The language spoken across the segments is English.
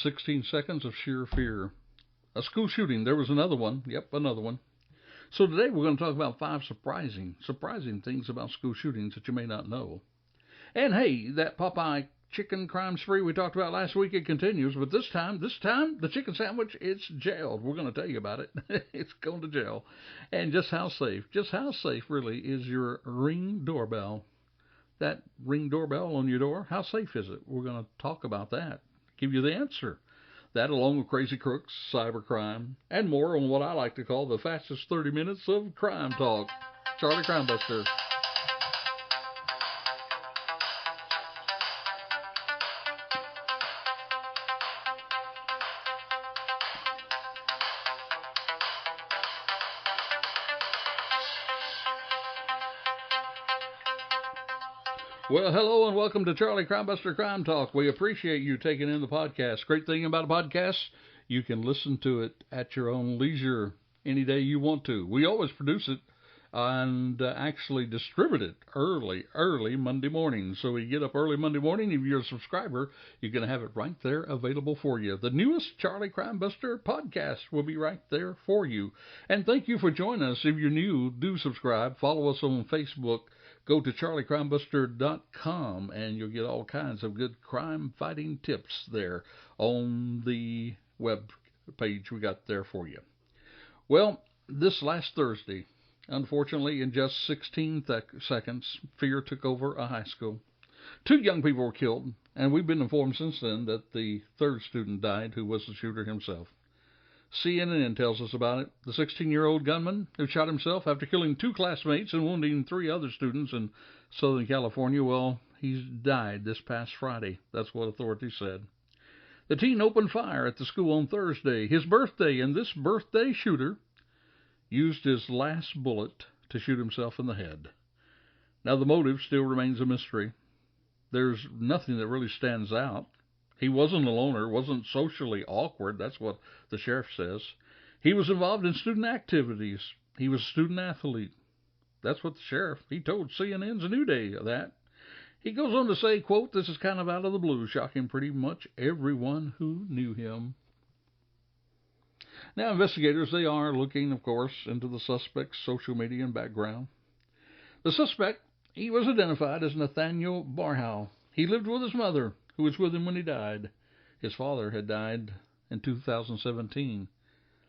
16 seconds of sheer fear. A school shooting. There was another one. Yep, another one. So today we're going to talk about 5 surprising things about school shootings that you may not know. And hey, that Popeye chicken crime spree we talked about last week, it continues. But this time, the chicken sandwich, it's jailed. We're going to tell you about it. It's going to jail. And just how safe really is your Ring doorbell. That Ring doorbell on your door, how safe is it? We're going to talk about that. Give you the answer. That along with crazy crooks, cybercrime, and more on what I like to call the fastest 30 minutes of crime talk. Charlie Crimebuster. Well, hello and welcome to Charlie Crimebuster Crime Talk. We appreciate you taking in the podcast. Great thing about a podcast, you can listen to it at your own leisure any day you want to. We always produce it and actually distribute it early Monday morning. So we get up early Monday morning. If you're a subscriber, you're going to have it right there available for you. The newest Charlie Crimebuster podcast will be right there for you. And thank you for joining us. If you're new, do subscribe. Follow us on Facebook. Go to charliecrimebuster.com and you'll get all kinds of good crime-fighting tips there on the web page we got there for you. Well, this last Thursday, unfortunately, in just 16 seconds, fear took over a high school. 2 young people were killed, and we've been informed since then that the third student died, who was the shooter himself. CNN tells us about it. The 16-year-old gunman who shot himself after killing 2 classmates and wounding 3 other students in Southern California, well, he's died this past Friday. That's what authorities said. The teen opened fire at the school on Thursday, his birthday, and this birthday shooter used his last bullet to shoot himself in the head. Now, the motive still remains a mystery. There's nothing that really stands out. He wasn't a loner, wasn't socially awkward. That's what the sheriff says. He was involved in student activities. He was a student athlete. That's what the sheriff, he told CNN's A New Day that. He goes on to say, quote, "This is kind of out of the blue, shocking pretty much everyone who knew him." Now, investigators, they are looking, of course, into the suspect's social media and background. The suspect, he was identified as Nathaniel Barhow. He lived with his mother, who was with him when he died. His father had died in 2017.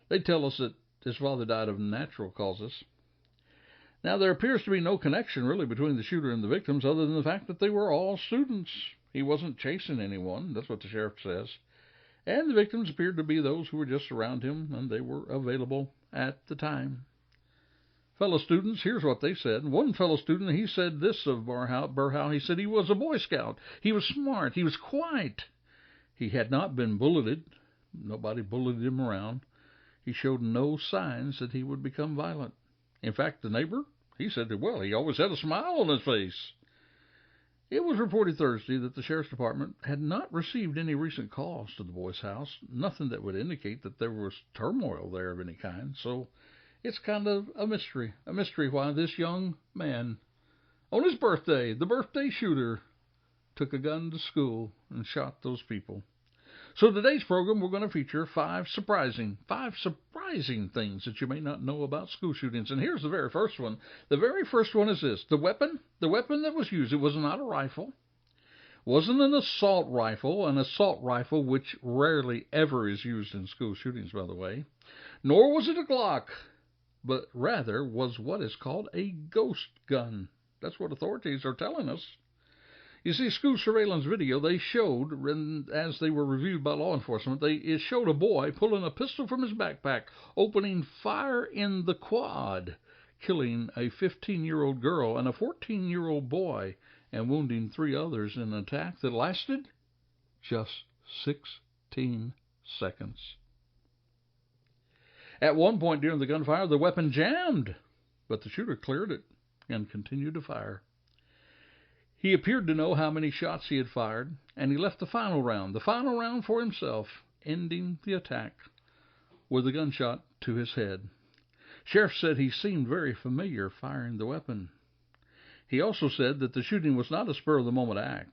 They tell us that his father died of natural causes. Now, there appears to be no connection, really, between the shooter and the victims, other than the fact that they were all students. He wasn't chasing anyone. That's what the sheriff says. And the victims appeared to be those who were just around him, and they were available at the time. Fellow students, here's what they said. One fellow student, he said this of Barhow. He said he was a Boy Scout. He was smart. He was quiet. He had not been bulleted. Nobody bullied him around. He showed no signs that he would become violent. In fact, the neighbor, he said that, well, he always had a smile on his face. It was reported Thursday that the Sheriff's Department had not received any recent calls to the boy's house, nothing that would indicate that there was turmoil there of any kind, so it's kind of a mystery why this young man, on his birthday, the birthday shooter, took a gun to school and shot those people. So today's program, we're going to feature 5 surprising things that you may not know about school shootings. And here's the very first one. The very first one is this. The weapon that was used, it was not a rifle. Wasn't an assault rifle which rarely ever is used in school shootings, by the way. Nor was it a Glock, but rather was what is called a ghost gun. That's what authorities are telling us. You see, school surveillance video, they showed, as they were reviewed by law enforcement, it showed a boy pulling a pistol from his backpack, opening fire in the quad, killing a 15-year-old girl and a 14-year-old boy, and wounding 3 others in an attack that lasted just 16 seconds. At one point during the gunfire, the weapon jammed, but the shooter cleared it and continued to fire. He appeared to know how many shots he had fired, and he left the final round for himself, ending the attack with a gunshot to his head. Sheriff said he seemed very familiar firing the weapon. He also said that the shooting was not a spur-of-the-moment act.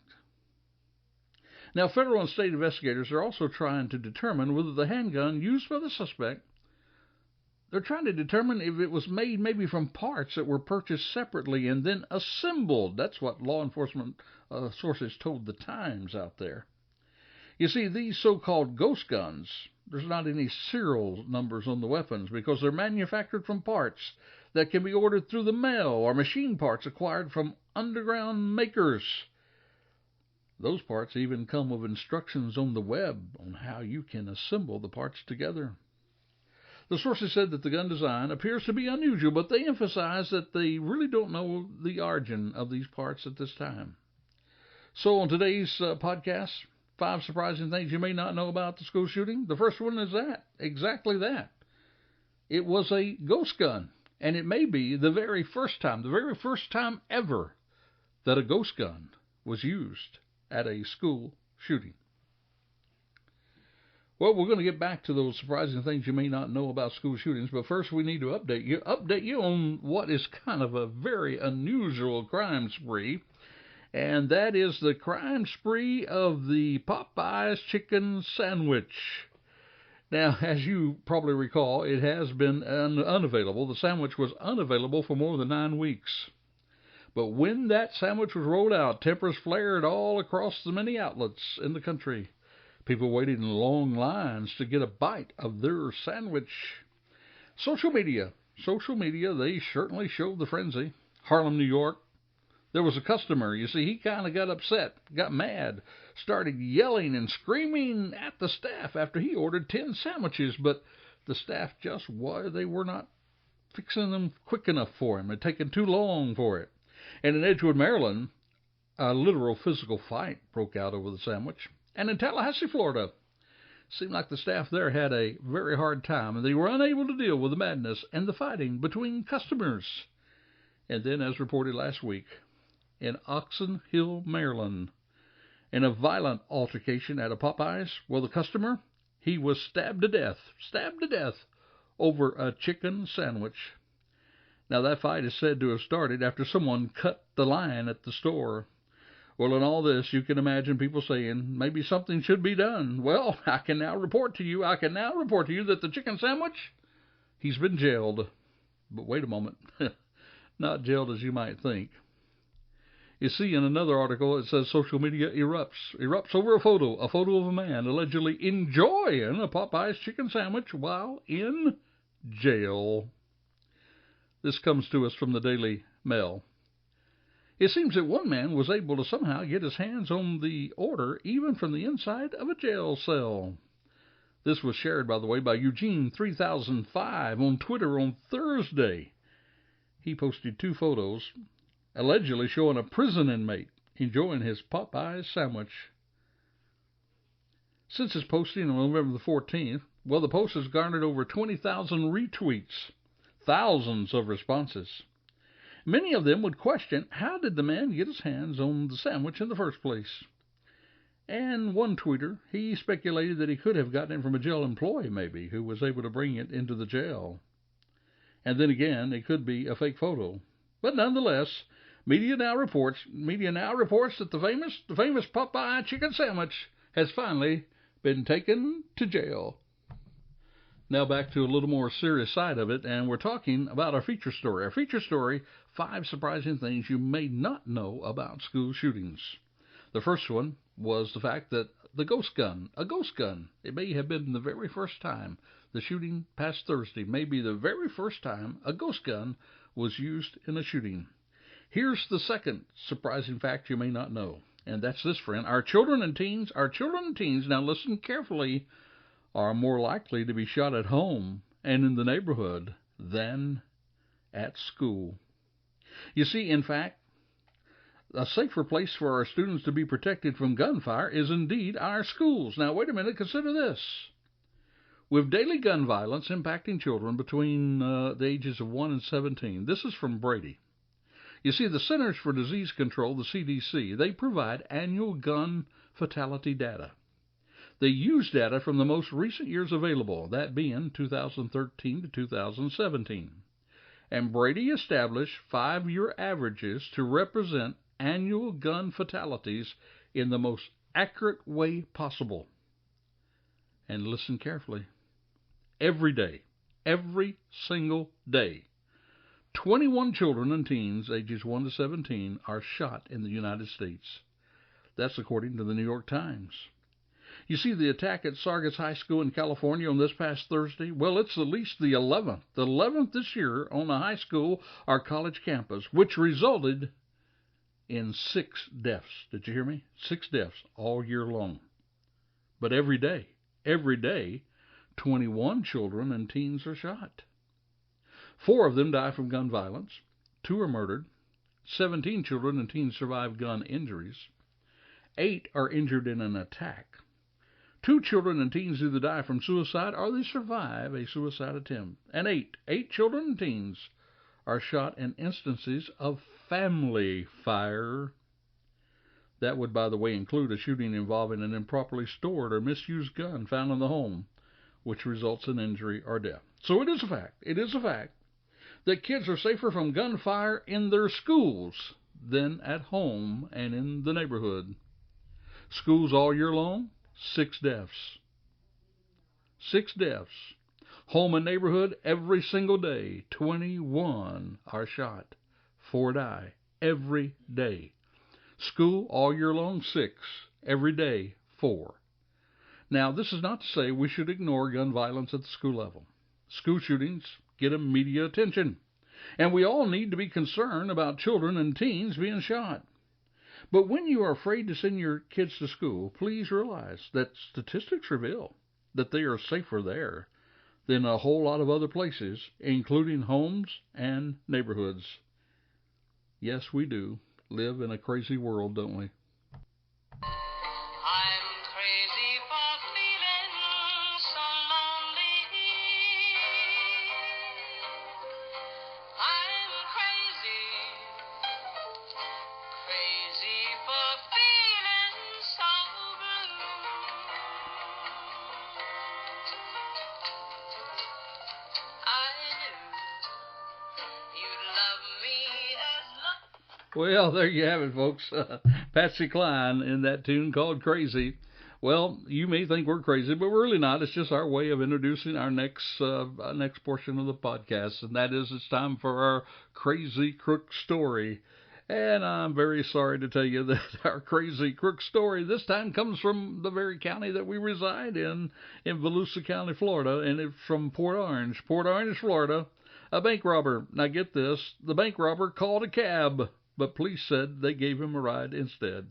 Now, federal and state investigators are also trying to determine whether the handgun used by the suspect, they're trying to determine if it was made maybe from parts that were purchased separately and then assembled. That's what law enforcement sources told the Times out there. You see, these so-called ghost guns, there's not any serial numbers on the weapons because they're manufactured from parts that can be ordered through the mail or machine parts acquired from underground makers. Those parts even come with instructions on the web on how you can assemble the parts together. The sources said that the gun design appears to be unusual, but they emphasize that they really don't know the origin of these parts at this time. So on today's podcast, 5 surprising things you may not know about the school shooting. The first one is exactly that. It was a ghost gun, and it may be the very first time ever that a ghost gun was used at a school shooting. Well, we're going to get back to those surprising things you may not know about school shootings, but first we need to update you on what is kind of a very unusual crime spree, and that is the crime spree of the Popeye's chicken sandwich. Now, as you probably recall, it has been unavailable. The sandwich was unavailable for more than 9 weeks. But when that sandwich was rolled out, tempers flared all across the many outlets in the country. People waited in long lines to get a bite of their sandwich. Social media, they certainly showed the frenzy. Harlem, New York, there was a customer. You see, he kind of got upset, got mad, started yelling and screaming at the staff after he ordered 10 sandwiches, but the staff they were not fixing them quick enough for him. It had taken too long for it. And in Edgewood, Maryland, a literal physical fight broke out over the sandwich. And in Tallahassee, Florida, it seemed like the staff there had a very hard time, and they were unable to deal with the madness and the fighting between customers. And then, as reported last week, in Oxon Hill, Maryland, in a violent altercation at a Popeyes, the customer, he was stabbed to death over a chicken sandwich. Now, that fight is said to have started after someone cut the line at the store. Well, in all this, you can imagine people saying, maybe something should be done. Well, I can now report to you that the chicken sandwich, he's been jailed. But wait a moment, not jailed as you might think. You see, in another article, it says social media erupts over a photo of a man allegedly enjoying a Popeye's chicken sandwich while in jail. This comes to us from the Daily Mail. It seems that one man was able to somehow get his hands on the order even from the inside of a jail cell. This was shared, by the way, by Eugene 3005 on Twitter on Thursday. He posted 2 photos allegedly showing a prison inmate enjoying his Popeye sandwich. Since his posting on November the 14th, the post has garnered over 20,000 retweets, thousands of responses. Many of them would question, how did the man get his hands on the sandwich in the first place? And one tweeter, he speculated that he could have gotten it from a jail employee, maybe, who was able to bring it into the jail. And then again, it could be a fake photo. But nonetheless, media now reports that the famous Popeye chicken sandwich has finally been taken to jail. Now back to a little more serious side of it, and we're talking about our feature story. Our feature story, 5 surprising things you may not know about school shootings. The first one was the fact that a ghost gun, it may have been the very first time, the shooting past Thursday, may be the very first time a ghost gun was used in a shooting. Here's the second surprising fact you may not know, and that's this, friend. Our children and teens, now listen carefully, are more likely to be shot at home and in the neighborhood than at school. You see, in fact, a safer place for our students to be protected from gunfire is indeed our schools. Now, wait a minute, consider this. With daily gun violence impacting children between the ages of 1 and 17, this is from Brady. You see, the Centers for Disease Control, the CDC, they provide annual gun fatality data. They use data from the most recent years available, that being 2013 to 2017. And Brady established 5-year averages to represent annual gun fatalities in the most accurate way possible. And listen carefully. Every day, every single day, 21 children and teens ages 1 to 17 are shot in the United States. That's according to the New York Times. You see, the attack at Sargis High School in California on this past Thursday, well, it's at least the 11th this year on a high school or college campus, which resulted in 6 deaths. Did you hear me? 6 deaths all year long. But every day, 21 children and teens are shot. 4 of them die from gun violence. 2 are murdered. 17 children and teens survive gun injuries. 8 are injured in an attack. 2 children and teens either die from suicide or they survive a suicide attempt. And 8 children and teens are shot in instances of family fire. That would, by the way, include a shooting involving an improperly stored or misused gun found in the home, which results in injury or death. So it is a fact that kids are safer from gunfire in their schools than at home and in the neighborhood. Schools all year long, 6 deaths. 6 deaths. Home and neighborhood, every single day, 21 are shot. 4 die every day. School all year long, 6. Every day, 4. Now, this is not to say we should ignore gun violence at the school level. School shootings get media attention, and we all need to be concerned about children and teens being shot. But when you are afraid to send your kids to school, please realize that statistics reveal that they are safer there than a whole lot of other places, including homes and neighborhoods. Yes, we do live in a crazy world, don't we? Well, there you have it, folks. Patsy Cline in that tune called Crazy. Well, you may think we're crazy, but we're really not. It's just our way of introducing our next portion of the podcast, and that is it's time for our Crazy Crook story. And I'm very sorry to tell you that our Crazy Crook story this time comes from the very county that we reside in Volusia County, Florida, and it's from Port Orange, Florida. A bank robber. Now get this, the bank robber called a cab, but police said they gave him a ride instead.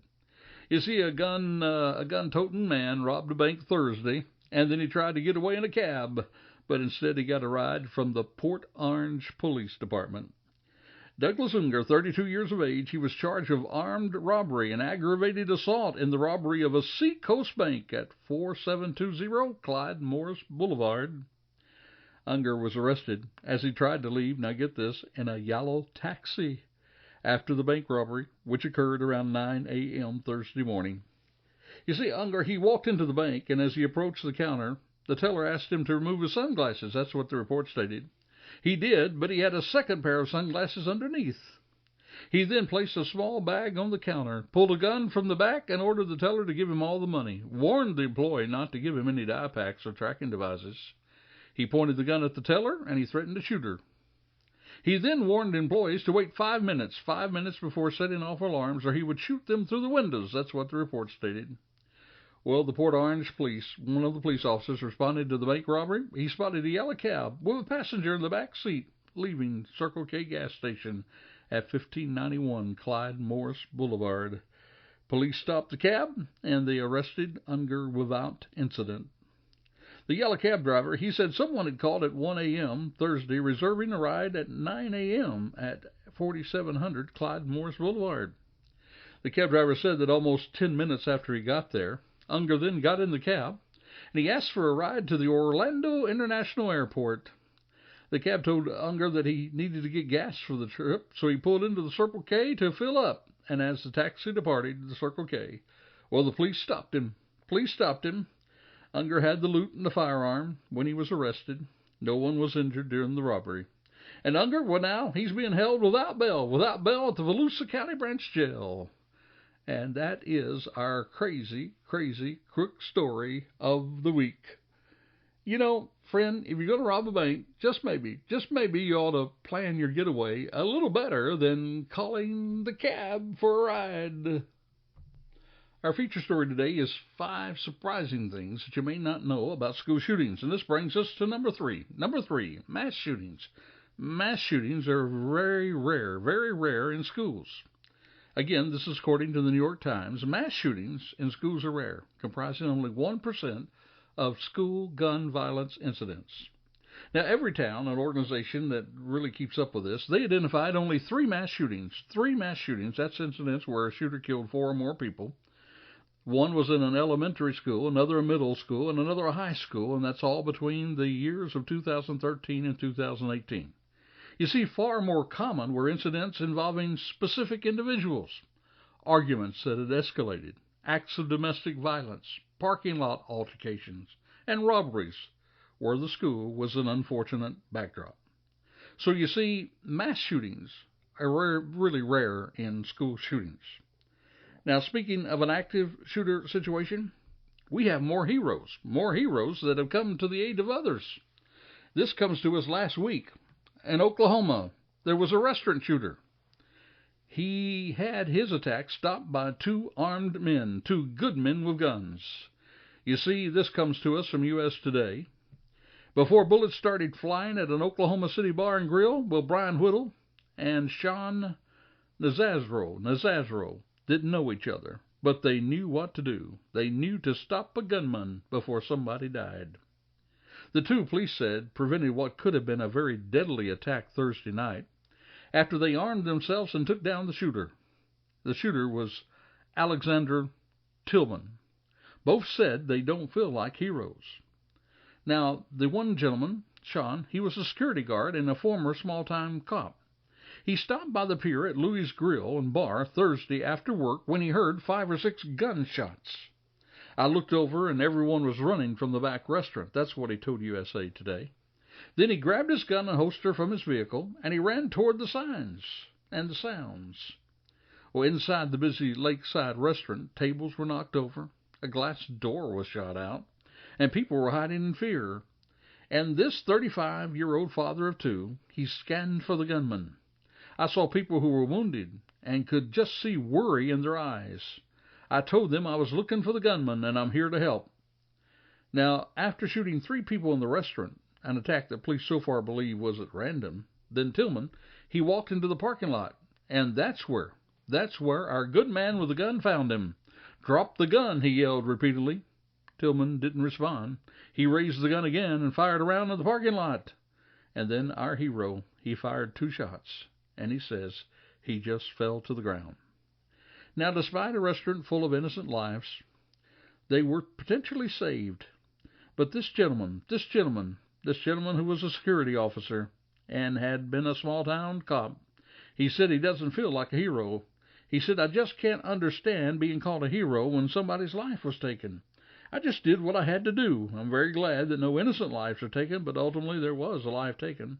You see, a gun-toting man robbed a bank Thursday, and then he tried to get away in a cab, but instead he got a ride from the Port Orange Police Department. Douglas Unger, 32 years of age, he was charged of armed robbery and aggravated assault in the robbery of a Seacoast Bank at 4720 Clyde Morris Boulevard. Unger was arrested as he tried to leave, now get this, in a yellow taxi after the bank robbery, which occurred around 9 a.m. Thursday morning. You see, Unger, he walked into the bank, and as he approached the counter, the teller asked him to remove his sunglasses. That's what the report stated. He did, but he had a second pair of sunglasses underneath. He then placed a small bag on the counter, pulled a gun from the back, and ordered the teller to give him all the money, warned the employee not to give him any dye packs or tracking devices. He pointed the gun at the teller, and he threatened to shoot her. He then warned employees to wait 5 minutes before setting off alarms, or he would shoot them through the windows. That's what the report stated. Well, the Port Orange police, one of the police officers, responded to the bank robbery. He spotted a yellow cab with a passenger in the back seat leaving Circle K gas station at 1591 Clyde Morris Boulevard. Police stopped the cab, and they arrested Unger without incident. The yellow cab driver, he said someone had called at 1 a.m. Thursday reserving a ride at 9 a.m. at 4700 Clyde Morris Boulevard. The cab driver said that almost 10 minutes after he got there, Unger then got in the cab, and he asked for a ride to the Orlando International Airport. The cab told Unger that he needed to get gas for the trip, so he pulled into the Circle K to fill up, and as the taxi departed the Circle K, well, the police stopped him. Unger had the loot and the firearm when he was arrested. No one was injured during the robbery. And Unger, well, now, he's being held without bail at the Volusia County Branch Jail. And that is our crazy, crazy crook story of the week. You know, friend, if you're going to rob a bank, just maybe you ought to plan your getaway a little better than calling the cab for a ride. Our feature story today is 5 surprising things that you may not know about school shootings. And this brings us to number 3. Number 3, mass shootings. Mass shootings are very rare in schools. Again, this is according to the New York Times. Mass shootings in schools are rare, comprising only 1% of school gun violence incidents. Now, every town and organization that really keeps up with this, they identified only 3 mass shootings. 3 mass shootings, that's incidents where a shooter killed 4 or more people. One was in an elementary school, another a middle school, and another a high school, and that's all between the years of 2013 and 2018. You see, far more common were incidents involving specific individuals, arguments that had escalated, acts of domestic violence, parking lot altercations, and robberies, where the school was an unfortunate backdrop. So you see, mass shootings are really rare in school shootings. Now, speaking of an active shooter situation, we have more heroes that have come to the aid of others. This comes to us last week. In Oklahoma, there was a restaurant shooter. He had his attack stopped by 2 armed men, 2 good men with guns. You see, this comes to us from U.S. Today. Before bullets started flying at an Oklahoma City bar and grill, Brian Whittle and Sean Nazazro didn't know each other, but they knew what to do. They knew to stop a gunman before somebody died. The 2, police said, prevented what could have been a very deadly attack Thursday night after they armed themselves and took down the shooter. The shooter was Alexander Tillman. Both said they don't feel like heroes. Now, the one gentleman, Sean, he was a security guard and a former small-time cop. He stopped by the pier at Louis' Grill and Bar Thursday after work when he heard 5 or 6 gunshots. I looked over and everyone was running from the back restaurant. That's what he told USA Today. Then he grabbed his gun and holster from his vehicle and he ran toward the signs and the sounds. Well, inside the busy lakeside restaurant, tables were knocked over, a glass door was shot out, and people were hiding in fear. And this 35-year-old father of 2, he scanned for the gunman. I saw people who were wounded and could just see worry in their eyes. I told them I was looking for the gunman and I'm here to help. Now, after shooting 3 people in the restaurant, an attack that police so far believe was at random, then Tillman, he walked into the parking lot, and that's where our good man with the gun found him. "Drop the gun," he yelled repeatedly. Tillman didn't respond. He raised the gun again and fired around in the parking lot. And then our hero, he fired 2 shots, and he says he just fell to the ground. Now, despite a restaurant full of innocent lives, they were potentially saved. But this gentleman who was a security officer and had been a small-town cop, he said he doesn't feel like a hero. He said, "I just can't understand being called a hero when somebody's life was taken. I just did what I had to do. I'm very glad that no innocent lives are taken, but ultimately there was a life taken."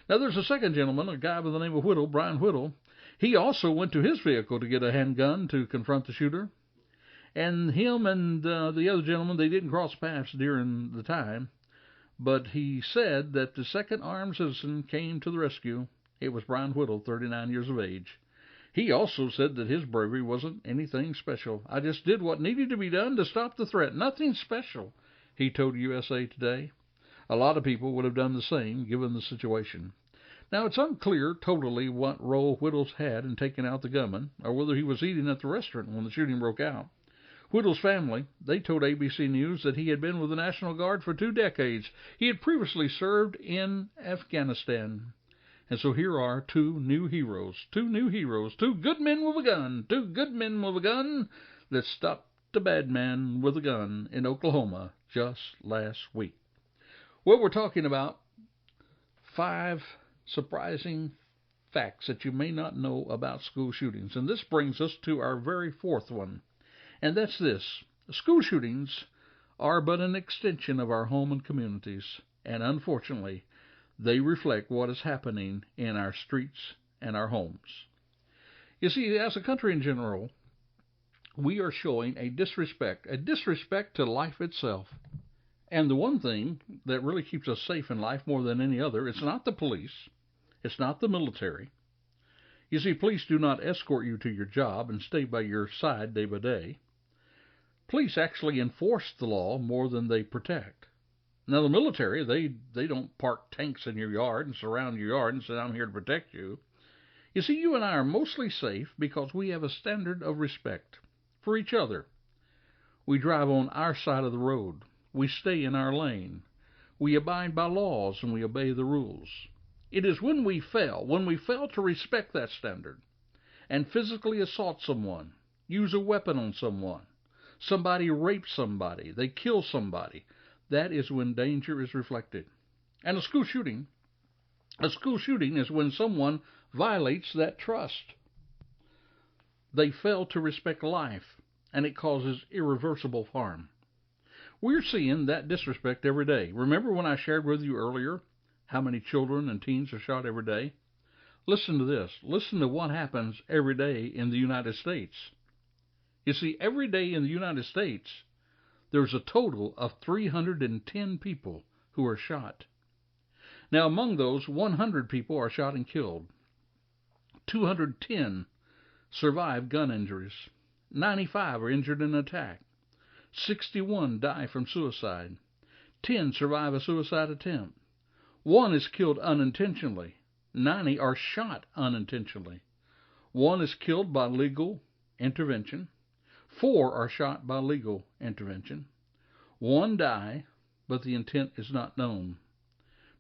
Now, there's a second gentleman, a guy by the name of Whittle, Brian Whittle. He also went to his vehicle to get a handgun to confront the shooter. And him and the other gentleman, they didn't cross paths during the time. But he said that the second armed citizen came to the rescue. It was Brian Whittle, 39 years of age. He also said that his bravery wasn't anything special. "I just did what needed to be done to stop the threat. Nothing special," he told USA Today. A lot of people would have done the same, given the situation. Now, it's unclear totally what role Whittles had in taking out the gunman, or whether he was eating at the restaurant when the shooting broke out. Whittle's family, they told ABC News that he had been with the National Guard for 2 decades. He had previously served in Afghanistan. And so here are 2 new heroes, 2 good men with a gun that stopped a bad man with a gun in Oklahoma just last week. Well, we're talking about 5 surprising facts that you may not know about school shootings. And this brings us to our very 4th one. And that's this. School shootings are but an extension of our home and communities. And unfortunately, they reflect what is happening in our streets and our homes. You see, as a country in general, we are showing a disrespect to life itself. And the one thing that really keeps us safe in life more than any other, it's not the police, it's not the military. You see, police do not escort you to your job and stay by your side day by day. Police actually enforce the law more than they protect. Now, the military, they don't park tanks in your yard and surround your yard and say, I'm here to protect you. You see, you and I are mostly safe because we have a standard of respect for each other. We drive on our side of the road. We stay in our lane. We abide by laws and we obey the rules. It is when we fail to respect that standard and physically assault someone, use a weapon on someone, somebody rapes somebody, they kill somebody, that is when danger is reflected. And a school shooting is when someone violates that trust. They fail to respect life, and it causes irreversible harm. We're seeing that disrespect every day. Remember when I shared with you earlier how many children and teens are shot every day? Listen to this. Listen to what happens every day in the United States. You see, every day in the United States, there's a total of 310 people who are shot. Now, among those, 100 people are shot and killed. 210 survive gun injuries. 95 are injured in an attack. 61 die from suicide. 10 survive a suicide attempt. 1 is killed unintentionally. 90 are shot unintentionally. 1 is killed by legal intervention. 4 are shot by legal intervention. 1 die, but the intent is not known.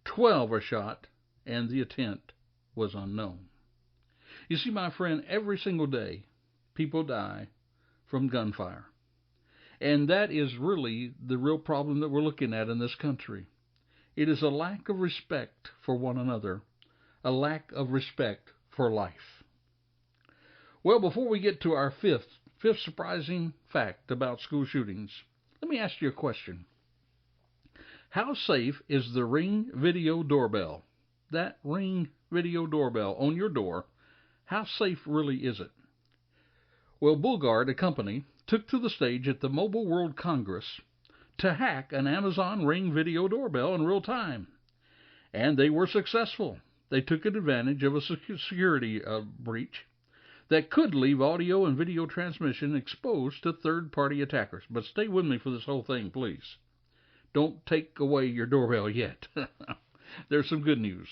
12 are shot, and the intent was unknown. You see, my friend, every single day, people die from gunfire. And that is really the real problem that we're looking at in this country. It is a lack of respect for one another, a lack of respect for life. Well, before we get to our fifth surprising fact about school shootings, let me ask you a question. How safe is the Ring video doorbell? That Ring video doorbell on your door, how safe really is it? Well, Bullguard, a company, took to the stage at the Mobile World Congress to hack an Amazon Ring video doorbell in real time. And they were successful. They took advantage of a security breach that could leave audio and video transmission exposed to third-party attackers. But stay with me for this whole thing, please. Don't take away your doorbell yet. There's some good news.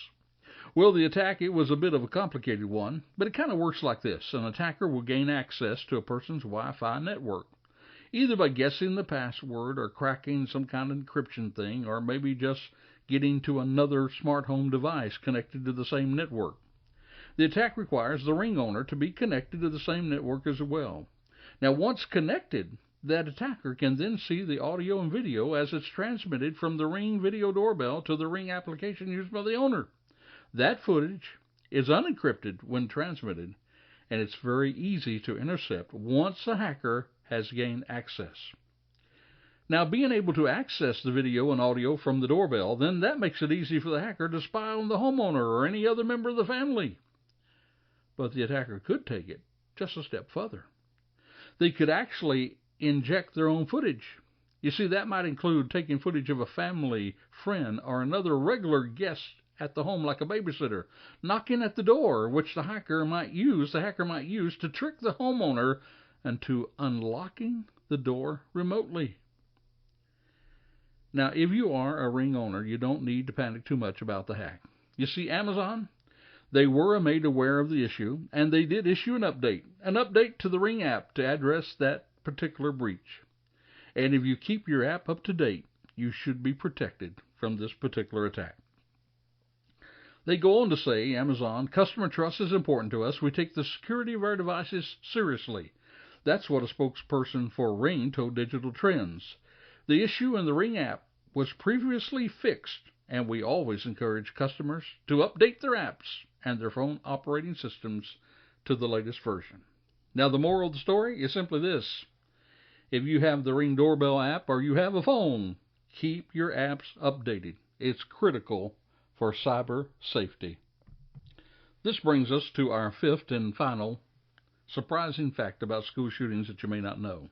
Well, the attack, it was a bit of a complicated one, but it kind of works like this. An attacker will gain access to a person's Wi-Fi network, either by guessing the password or cracking some kind of encryption thing, or maybe just getting to another smart home device connected to the same network. The attack requires the Ring owner to be connected to the same network as well. Now, once connected, that attacker can then see the audio and video as it's transmitted from the Ring video doorbell to the Ring application used by the owner. That footage is unencrypted when transmitted, and it's very easy to intercept once the hacker has gained access. Now, being able to access the video and audio from the doorbell, then that makes it easy for the hacker to spy on the homeowner or any other member of the family. But the attacker could take it just a step further. They could actually inject their own footage. You see, that might include taking footage of a family, friend, or another regular guest at the home, like a babysitter, knocking at the door, which the hacker might use to trick the homeowner into unlocking the door remotely. Now, if you are a Ring owner, you don't need to panic too much about the hack. You see, Amazon, they were made aware of the issue, and they did issue an update to the Ring app to address that particular breach. And if you keep your app up to date, you should be protected from this particular attack. They go on to say, Amazon, customer trust is important to us. We take the security of our devices seriously. That's what a spokesperson for Ring told Digital Trends. The issue in the Ring app was previously fixed, and we always encourage customers to update their apps and their phone operating systems to the latest version. Now, the moral of the story is simply this. If you have the Ring doorbell app or you have a phone, keep your apps updated. It's critical for cyber safety. This brings us to our fifth and final surprising fact about school shootings that you may not know.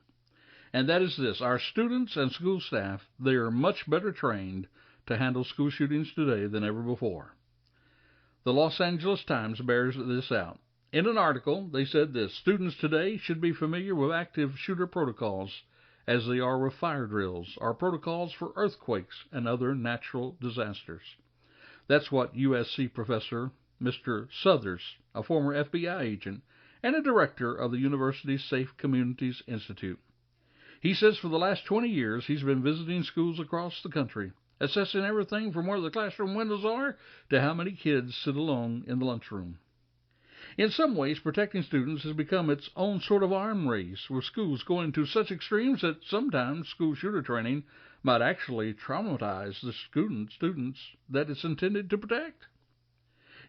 And that is this: our students and school staff, they are much better trained to handle school shootings today than ever before. The Los Angeles Times bears this out. In an article, they said this: students today should be familiar with active shooter protocols as they are with fire drills or protocols for earthquakes and other natural disasters. That's what USC professor Mr. Suthers, a former FBI agent and a director of the university's Safe Communities Institute. He says for the last 20 years he's been visiting schools across the country, assessing everything from where the classroom windows are to how many kids sit alone in the lunchroom. In some ways, protecting students has become its own sort of arm race, with schools going to such extremes that sometimes school shooter training might actually traumatize the students that it's intended to protect.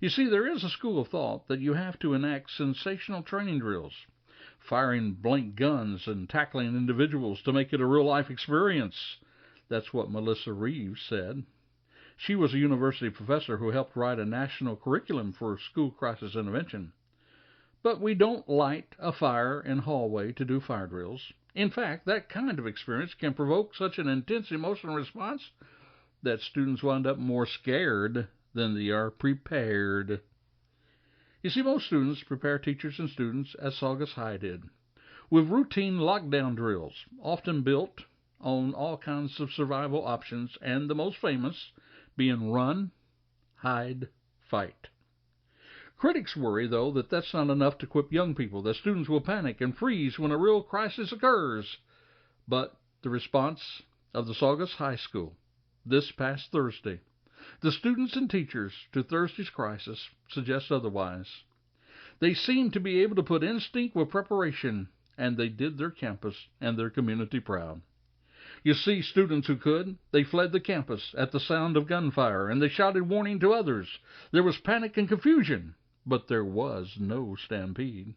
You see, there is a school of thought that you have to enact sensational training drills, firing blank guns and tackling individuals to make it a real-life experience. That's what Melissa Reeves said. She was a university professor who helped write a national curriculum for school crisis intervention. But we don't light a fire in a hallway to do fire drills. In fact, that kind of experience can provoke such an intense emotional response that students wind up more scared than they are prepared. You see, most students prepare teachers and students as Saugus High did, with routine lockdown drills, often built on all kinds of survival options, and the most famous being run, hide, fight. Critics worry, though, that that's not enough to equip young people, that students will panic and freeze when a real crisis occurs. But the response of the Saugus High School this past Thursday, the students and teachers to Thursday's crisis, suggest otherwise. They seem to be able to put instinct with preparation, and they did their campus and their community proud. You see, students who could, they fled the campus at the sound of gunfire, and they shouted warning to others. There was panic and confusion, but there was no stampede.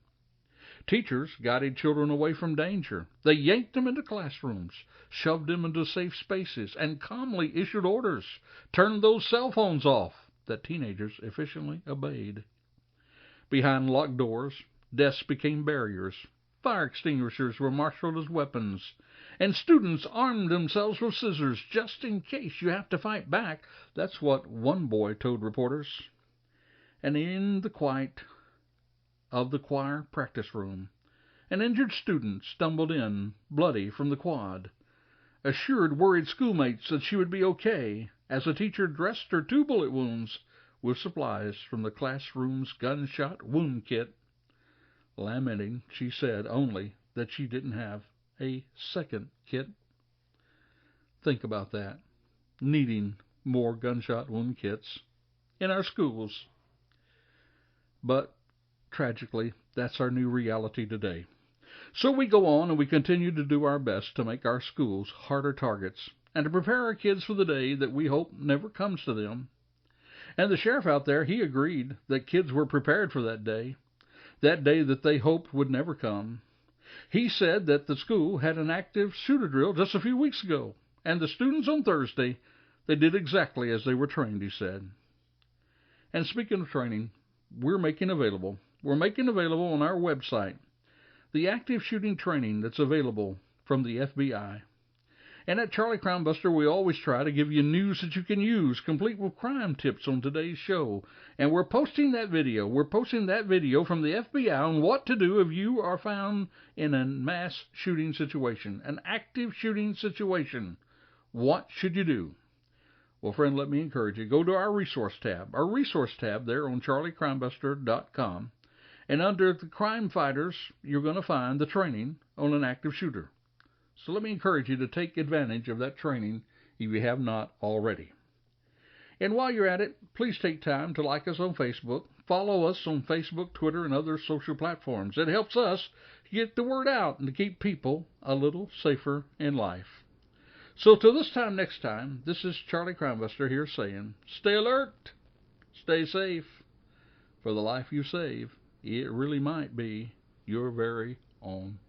Teachers guided children away from danger. They yanked them into classrooms, shoved them into safe spaces, and calmly issued orders, turned those cell phones off, that teenagers efficiently obeyed. Behind locked doors, desks became barriers. Fire extinguishers were marshaled as weapons, and students armed themselves with scissors just in case you have to fight back. That's what one boy told reporters. And in the quiet of the choir practice room, an injured student stumbled in, bloody from the quad, assured worried schoolmates that she would be okay, as a teacher dressed her 2 bullet wounds with supplies from the classroom's gunshot wound kit. Lamenting, she said only that she didn't have a second kit. Think about that. Needing more gunshot wound kits in our schools. But, tragically, that's our new reality today. So we go on and we continue to do our best to make our schools harder targets and to prepare our kids for the day that we hope never comes to them. And the sheriff out there, he agreed that kids were prepared for that day that they hoped would never come. He said that the school had an active shooter drill just a few weeks ago, and the students on Thursday, they did exactly as they were trained, he said. And speaking of training, we're making available on our website the active shooting training that's available from the FBI. And at Charlie Crimebuster, we always try to give you news that you can use, complete with crime tips on today's show. And we're posting that video. From the FBI on what to do if you are found in a mass shooting situation, an active shooting situation. What should you do? Well, friend, let me encourage you. Go to our resource tab there on charliecrimebuster.com. And under the crime fighters, you're going to find the training on an active shooter. So let me encourage you to take advantage of that training if you have not already. And while you're at it, please take time to like us on Facebook, follow us on Facebook, Twitter, and other social platforms. It helps us get the word out and to keep people a little safer in life. So till this time next time, this is Charlie Crimebuster here saying, stay alert, stay safe, for the life you save, it really might be your very own.